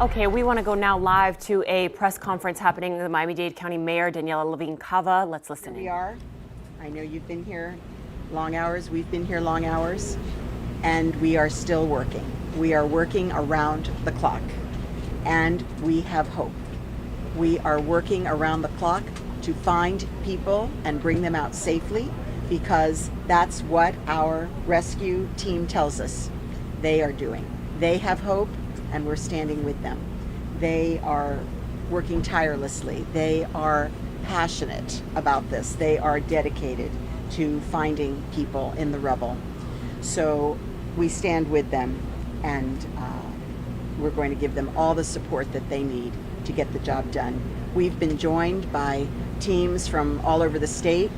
Okay, we want to go now live to a press conference happening in the Miami-Dade County Mayor, Daniella Levine Cava. Let's listen in. We are. I know you've been here long hours. We've been here long hours. And we are still working. We are working around the clock. And we have hope. We are working around the clock to find people and bring them out safely, because that's what our rescue team tells us they are doing. They have hope, and we're standing with them. They are working tirelessly. They are passionate about this. They are dedicated to finding people in the rubble. So we stand with them, and we're going to give them all the support that they need to get the job done. We've been joined by teams from all over the state,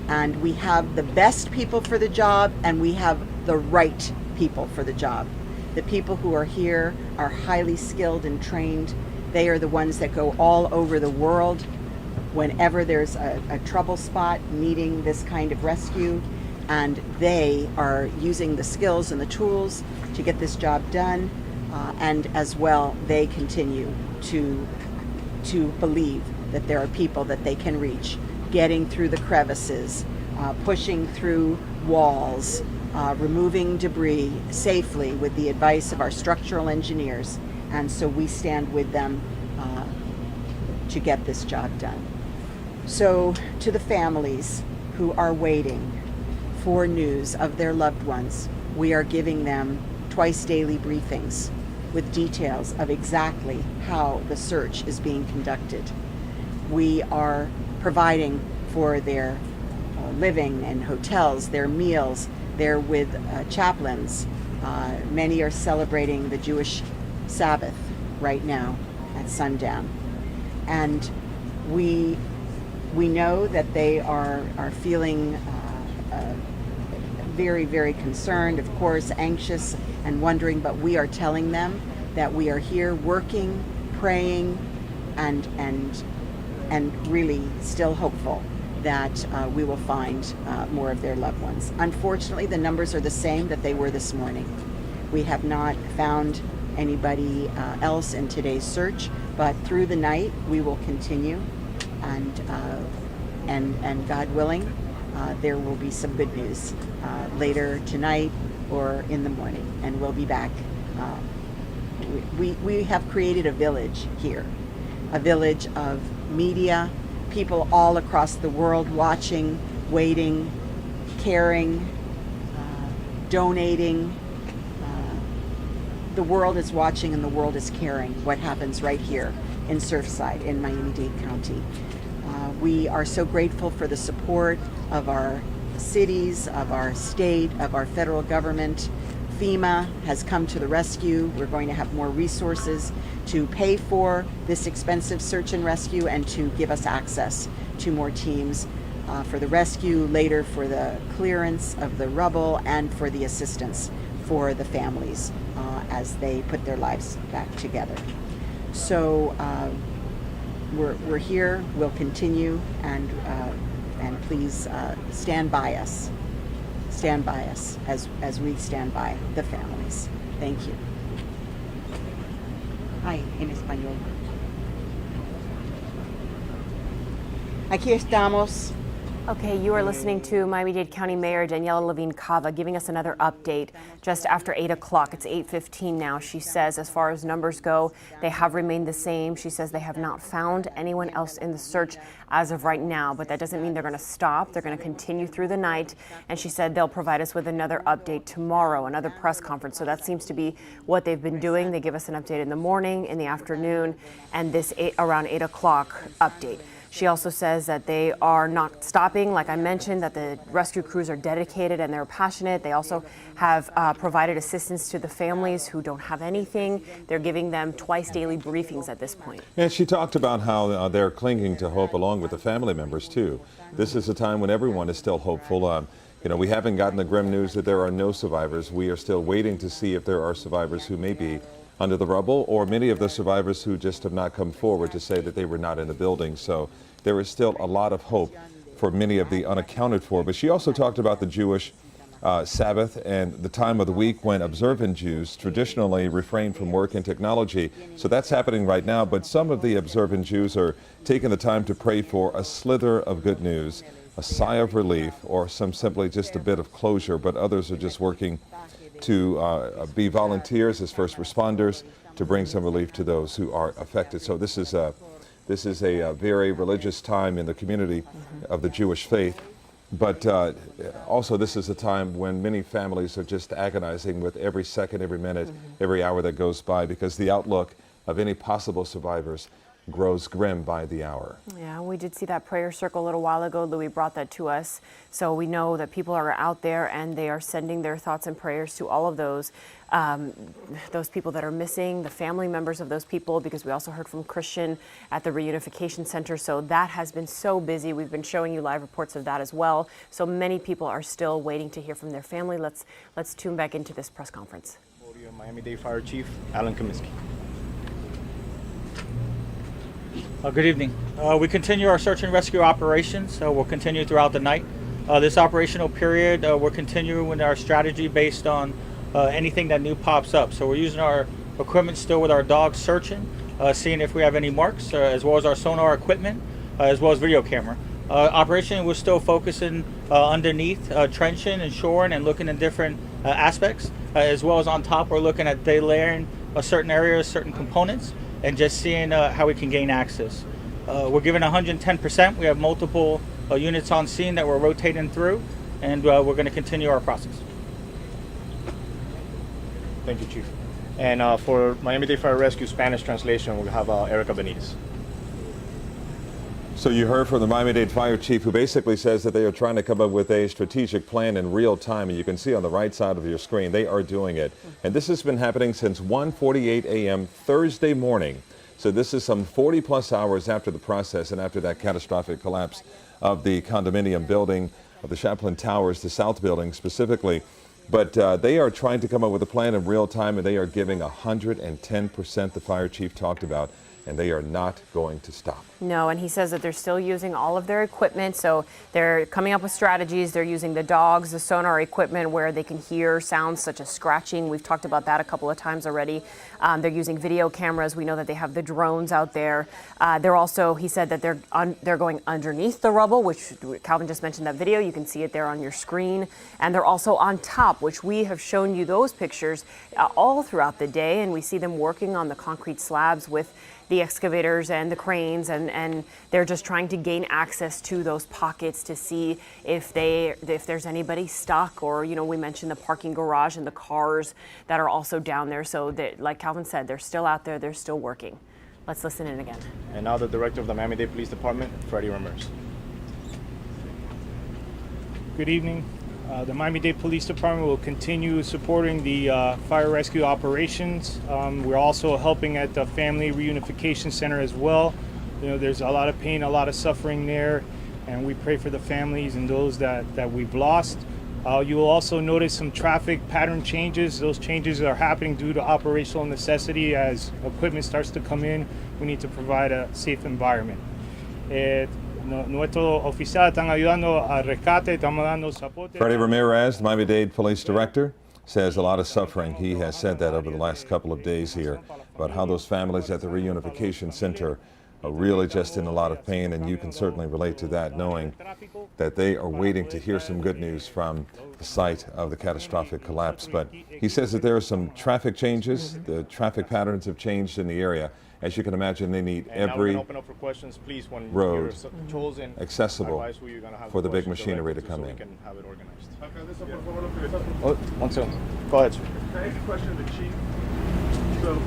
and we have the best people for the job, and we have the right people for the job. The people who are here are highly skilled and trained. They are the ones that go all over the world whenever there's a trouble spot needing this kind of rescue, and they are using the skills and the tools to get this job done, and as well they continue to believe that there are people that they can reach, getting through the crevices, pushing through walls, removing debris safely with the advice of our structural engineers. And so we stand with them to get this job done. So to the families who are waiting for news of their loved ones, we are giving them twice daily briefings with details of exactly how the search is being conducted. We are providing for their living and hotels, their meals. They're with chaplains. Many are celebrating the Jewish Sabbath right now at sundown. And we know that they are feeling very, very concerned, of course, anxious and wondering, but we are telling them that we are here working, praying, and really still hopeful that we will find more of their loved ones. Unfortunately, the numbers are the same that they were this morning. We have not found anybody else in today's search, but through the night we will continue, and God willing, there will be some good news later tonight or in the morning, and we'll be back. We have created a village here, a village of media, people all across the world watching, waiting, caring, donating. The world is watching and the world is caring what happens right here in Surfside in Miami-Dade County. We are so grateful for the support of our cities, of our state, of our federal government. FEMA has come to the rescue. We're going to have more resources to pay for this expensive search and rescue, and to give us access to more teams for the rescue, later for the clearance of the rubble, and for the assistance for the families as they put their lives back together. So we're here, we'll continue, and please stand by us. Stand by us as we stand by the families. Thank you. Ay, en español. Aquí estamos. Okay, you are listening to Miami-Dade County Mayor Daniella Levine Cava giving us another update just after 8 o'clock. It's 8:15 now. She says as far as numbers go, they have remained the same. She says they have not found anyone else in the search as of right now, but that doesn't mean they're going to stop. They're going to continue through the night, and she said they'll provide us with another update tomorrow, another press conference. So that seems to be what they've been doing. They give us an update in the morning, in the afternoon, and this around 8 o'clock update. She also says that they are not stopping. Like I mentioned, that the rescue crews are dedicated and they're passionate. They also have provided assistance to the families who don't have anything. They're giving them twice daily briefings at this point. And she talked about how they're clinging to hope along with the family members too. This is a time when everyone is still hopeful. We haven't gotten the grim news that there are no survivors. We are still waiting to see if there are survivors who may be under the rubble, or many of the survivors who just have not come forward to say that they were not in the building. So there is still a lot of hope for many of the unaccounted for. But she also talked about the Jewish Sabbath and the time of the week when observant Jews traditionally refrain from work and technology. So that's happening right now, but some of the observant Jews are taking the time to pray for a slither of good news, a sigh of relief, or some simply just a bit of closure, but others are just working to be volunteers as first responders to bring some relief to those who are affected. So this is a very religious time in the community of the Jewish faith. But also this is a time when many families are just agonizing with every second, every minute, every hour that goes by, because the outlook of any possible survivors grows grim by the hour. Yeah, we did see that prayer circle a little while ago. Louis brought that to us. So we know that people are out there and they are sending their thoughts and prayers to all of those people that are missing, the family members of those people, because we also heard from Christian at the Reunification Center. So that has been so busy. We've been showing you live reports of that as well. So many people are still waiting to hear from their family. Let's tune back into this press conference. Miami-Dade Fire Chief Alan Kaminsky. Good evening. We continue our search and rescue operations. We'll continue throughout the night. This operational period, we're continuing with our strategy based on anything that new pops up. So we're using our equipment still with our dogs searching, seeing if we have any marks, as well as our sonar equipment, as well as video camera. Operation, we're still focusing underneath, trenching and shoring and looking at different aspects, as well as on top, we're looking at delayering certain areas, certain components, and just seeing how we can gain access. We're giving 110%. We have multiple units on scene that we're rotating through, and we're going to continue our process. Thank you, Chief. And for Miami-Dade Fire Rescue Spanish translation, we'll have Erica Benitez. So you heard from the Miami-Dade Fire Chief, who basically says that they are trying to come up with a strategic plan in real time. And you can see on the right side of your screen, they are doing it. And this has been happening since 1:48 a.m. Thursday morning. So this is some 40 plus hours after the process and after that catastrophic collapse of the condominium building of the Chaplin Towers, the South building specifically. But they are trying to come up with a plan in real time, and they are giving 110%, the fire chief talked about, and they are not going to stop. No, and he says that they're still using all of their equipment. So they're coming up with strategies. They're using the dogs, the sonar equipment where they can hear sounds such as scratching. We've talked about that a couple of times already. They're using video cameras. We know that they have the drones out there. They're also, he said that they're going underneath the rubble, which Calvin just mentioned that video. You can see it there on your screen. And they're also on top, which we have shown you those pictures all throughout the day. And we see them working on the concrete slabs with the excavators and the cranes, and they're just trying to gain access to those pockets to see if there's anybody stuck, or, you know, we mentioned the parking garage and the cars that are also down there. So that, like Calvin said, they're still out there, they're still working. Let's listen in again. And now the Director of the Miami-Dade Police Department, Freddie Ramirez. Good evening. The Miami-Dade Police Department will continue supporting the fire rescue operations. We're also helping at the Family Reunification Center as well. You know, there's a lot of pain, a lot of suffering there, and we pray for the families and those that we've lost. You will also notice some traffic pattern changes. Those changes are happening due to operational necessity. As equipment starts to come in, we need to provide a safe environment. Nuestro oficial están ayudando al rescate, estamos dando soporte. Freddie Ramirez, the Miami-Dade Police Director, says a lot of suffering. He has said that over the last couple of days here about how those families at the Reunification Center are really just in a lot of pain, and you can certainly relate to that, knowing that they are waiting to hear some good news from the site of the catastrophic collapse. But he says that there are some traffic changes. The traffic patterns have changed in the area. As you can imagine, they need every road accessible for the big machinery to come in. Oh, one second. Go ahead, sir. Can I ask a question of the chief? So,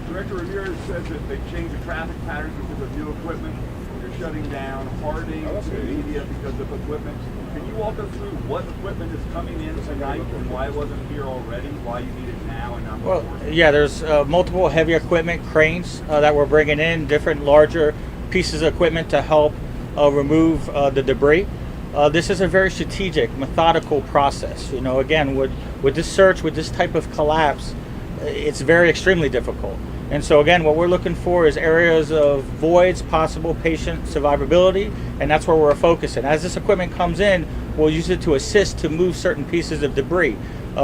Director Ramirez says that they've changed the traffic patterns because of new equipment. They're shutting down Harding to media because of equipment. Can you walk us through what equipment is coming in tonight and why it wasn't here already? Why you need it now and not before? Well, yeah, there's multiple heavy equipment, cranes that we're bringing in, different larger pieces of equipment to help remove the debris. This is a very strategic, methodical process. You know, again, with this search, with this type of collapse, it's very extremely difficult. And so again, what we're looking for is areas of voids, possible patient survivability, and that's where we're focusing. As this equipment comes in, we'll use it to assist to move certain pieces of debris.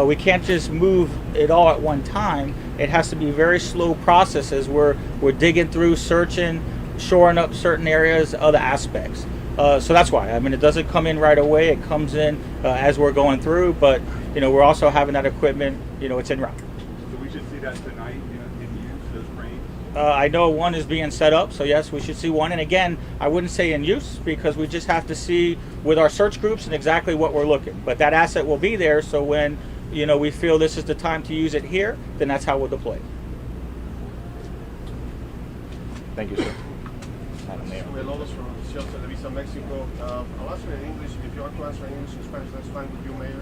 We can't just move it all at one time. It has to be very slow processes where we're digging through, searching, shoring up certain areas, other aspects. So that's why. I mean, it doesn't come in right away. It comes in as we're going through, but we're also having that equipment, it's en route. So we should see that tonight in use, those cranes? I know one is being set up, so yes, we should see one. And again, I wouldn't say in use because we just have to see with our search groups and exactly what we're looking. But that asset will be there, so when we feel this is the time to use it here, then that's how we'll deploy it. Thank you, sir. Madam Mayor. Lobos from Televisa, Mexico. I'll answer in English. If you want to answer in English and Spanish, that's fine with you, Mayor.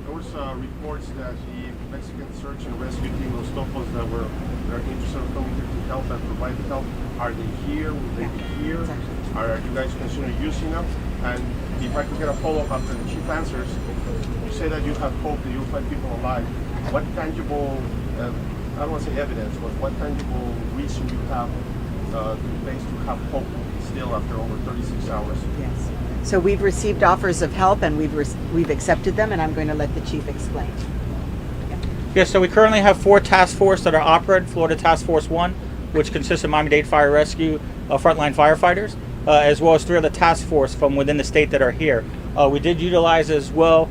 There was reports that the Mexican search and rescue team, those topos that are interested in coming here to help and provide help, are they here? Will they be here? Are you guys considering using them? And if I could get a follow-up after the chief answers, you say that you have hope that you'll find people alive. What tangible, I don't want to say evidence, but what tangible reason you have to base to have hope still after over 36 hours? Yes. So we've received offers of help and we've accepted them, and I'm going to let the chief explain. Yes, so we currently have 4 task force that are operating. Florida Task Force 1, which consists of Miami-Dade Fire Rescue frontline firefighters, as well as 3 other task force from within the state that are here. We did utilize as well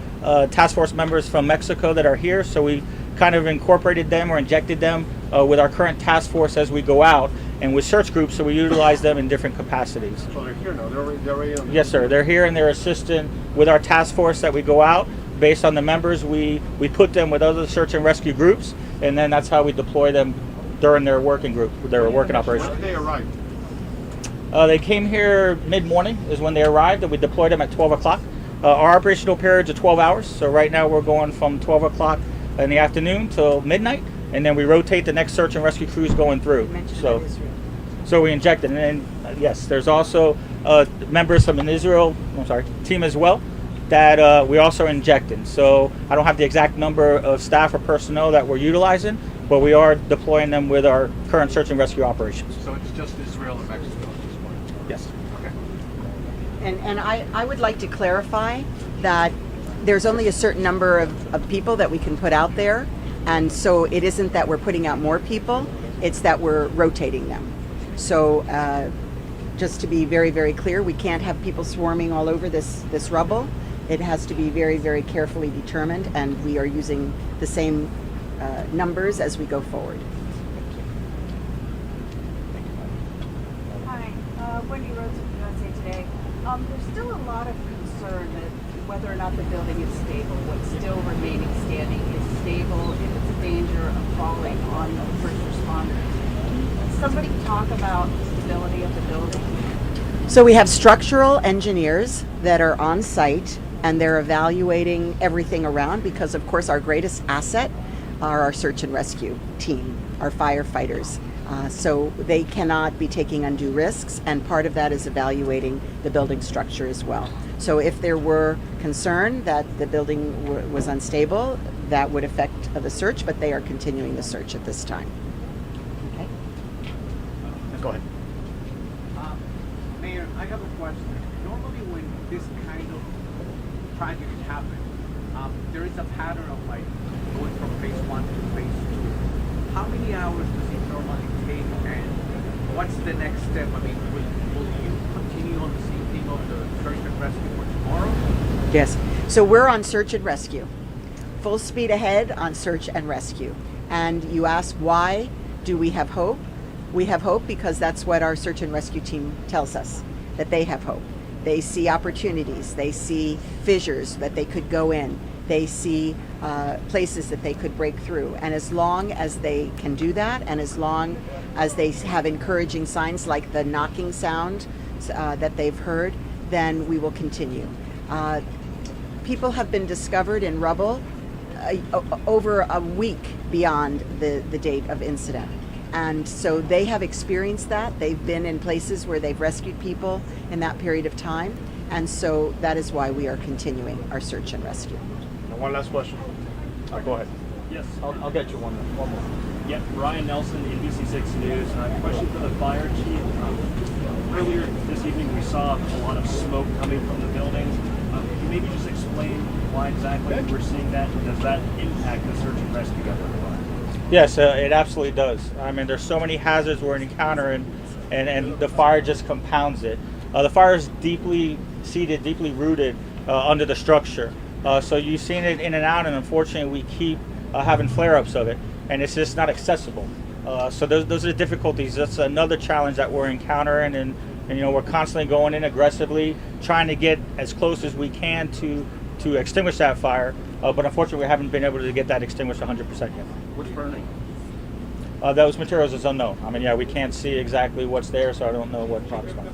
task force members from Mexico that are here, so we kind of incorporated them or injected them with our current task force as we go out, and with search groups, so we utilize them in different capacities. So they're here now. They're already on. Yes, sir. They're here and they're assisting with our task force that we go out. Based on the members, we put them with other search and rescue groups, and then that's how we deploy them during their working group, their working operation. When did they arrive? They came here mid-morning is when they arrived, and we deployed them at 12 o'clock. Our operational periods are 12 hours, so right now we're going from 12 o'clock in the afternoon till midnight, and then we rotate the next search and rescue crews going through. So we injected, and then yes, there's also members from an Israel team as well that we also are injecting. So I don't have the exact number of staff or personnel that we're utilizing, but we are deploying them with our current search and rescue operations. So it's just Israel and Mexico at this point? Yes. Okay. And I would like to clarify that there's only a certain number of people that we can put out there, and so it isn't that we're putting out more people, it's that we're rotating them. So just to be very, very clear, we can't have people swarming all over this rubble. It has to be very, very carefully determined, and we are using the same numbers as we go forward. Hi, Wendy Rhodes with USA Today. There's still a lot of concern that whether or not the building is stable, what's still remaining standing is stable, if it's a danger of falling on the first responders. Can somebody talk about the stability of the building? So we have structural engineers that are on site, and they're evaluating everything around because, of course, our greatest asset are our search and rescue team, our firefighters. So they cannot be taking undue risks, and part of that is evaluating the building structure as well. So if there were concern that the building was unstable, that would affect the search, but they are continuing the search at this time. Okay. Go ahead. Mayor, I have a question. Normally when this kind of project happens, there is a pattern of like going from phase 1 to phase 2. How many hours does it normally take, and what's the next step? I mean, will you continue on the same thing of the search and rescue for tomorrow? Yes. So we're on search and rescue. Full speed ahead on search and rescue. And you ask, why do we have hope? We have hope because that's what our search and rescue team tells us, that they have hope. They see opportunities. They see fissures that they could go in. They see places that they could break through. And as long as they can do that, and as long as they have encouraging signs like the knocking sound that they've heard, then we will continue. People have been discovered in rubble over a week beyond the date of incident. And so they have experienced that. They've been in places where they've rescued people in that period of time. And so that is why we are continuing our search and rescue. And one last question. Go ahead. Yes, I'll get you one more. Yep, Brian Nelson, NBC6 News. Question for the fire chief. Earlier this evening, we saw a lot of smoke coming from the buildings. Can you maybe just explain why exactly we're seeing that? Does that impact the search and rescue effort? Yes, it absolutely does. I mean, there's so many hazards we're encountering, and the fire just compounds it. The fire is deeply seated, deeply rooted under the structure. So you've seen it in and out, and unfortunately, we keep having flare-ups of it, and it's just not accessible. So those are the difficulties. That's another challenge that we're encountering, and we're constantly going in aggressively, trying to get as close as we can to extinguish that fire. But unfortunately, we haven't been able to get that extinguished 100% yet. What's burning? Those materials is unknown. I mean, we can't see exactly what's there, so I don't know what products are.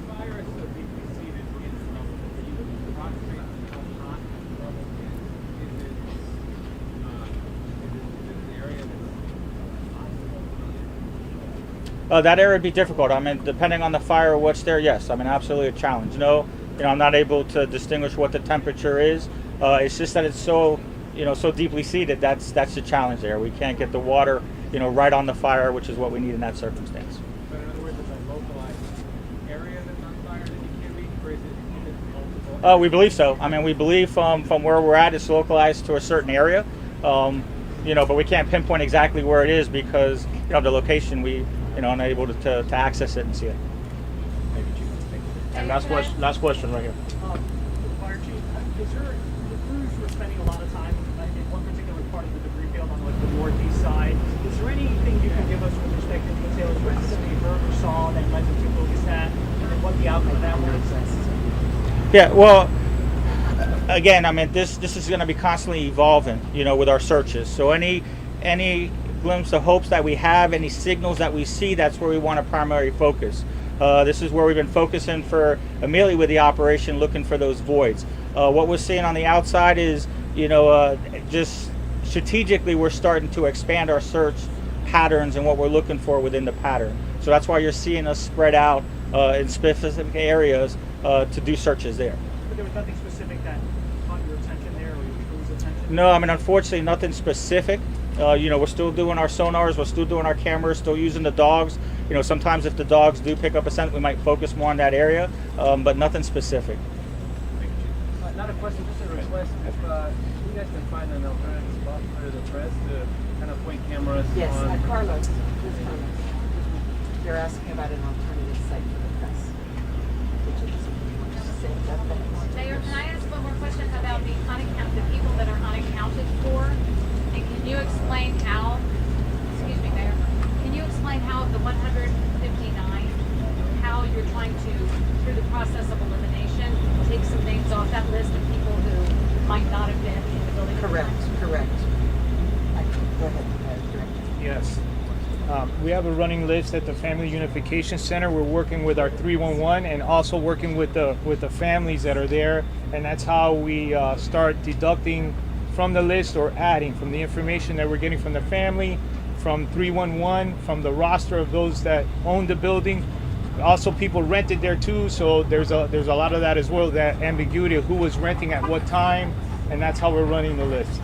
That area would be difficult. I mean, depending on the fire or what's there, yes. I mean, absolutely a challenge. No, I'm not able to distinguish what the temperature is. It's just that it's so deeply seated. That's the challenge there. We can't get the water, right on the fire, which is what we need in that circumstance. But in other words, is that localized area that's on fire that you can't reach, or is it multiple? We believe so. I mean, we believe from where we're at, it's localized to a certain area. But we can't pinpoint exactly where it is because the location we unable to access it and see it. Thank you, Chief. Thank you. And last question right here. Fire Chief, the crews were spending a lot of time in one particular part of the debris field on the northeast side. Is there anything you can give us with respect to details what you heard or saw that led them to focus that, and then what the outcome of that was? Yeah, well, again, I mean, this is going to be constantly evolving, with our searches. So any glimpse of hopes that we have, any signals that we see, that's where we want to primary focus. This is where we've been focusing for immediately with the operation, looking for those voids. What we're seeing on the outside is, just strategically, we're starting to expand our search patterns and what we're looking for within the pattern. So that's why you're seeing us spread out in specific areas to do searches there. But there was nothing specific that caught your attention there, or your crew's attention? No, I mean, unfortunately, nothing specific. We're still doing our sonars, we're still doing our cameras, still using the dogs. Sometimes if the dogs do pick up a scent, we might focus more on that area, but nothing specific. Not a question, just a request. If you guys can find an alternative spot for the press to kind of point cameras Yes, on. Carlos. They're asking about an alternative site for the press. Mayor, can I ask one more question about the people that are unaccounted for? And can you explain how, excuse me, Mayor, can you explain how of the 159, how you're trying to, through the process of elimination, take some names off that list of people who might not have been in the building? Correct. Go ahead, Director. Yes. We have a running list at the Family Unification Center. We're working with our 311 and also working with the families that are there, and that's how we start deducting from the list or adding from the information that we're getting from the family, from 311, from the roster of those that own the building. Also, people rented there too, so there's a lot of that as well, that ambiguity of who was renting at what time, and that's how we're running the list.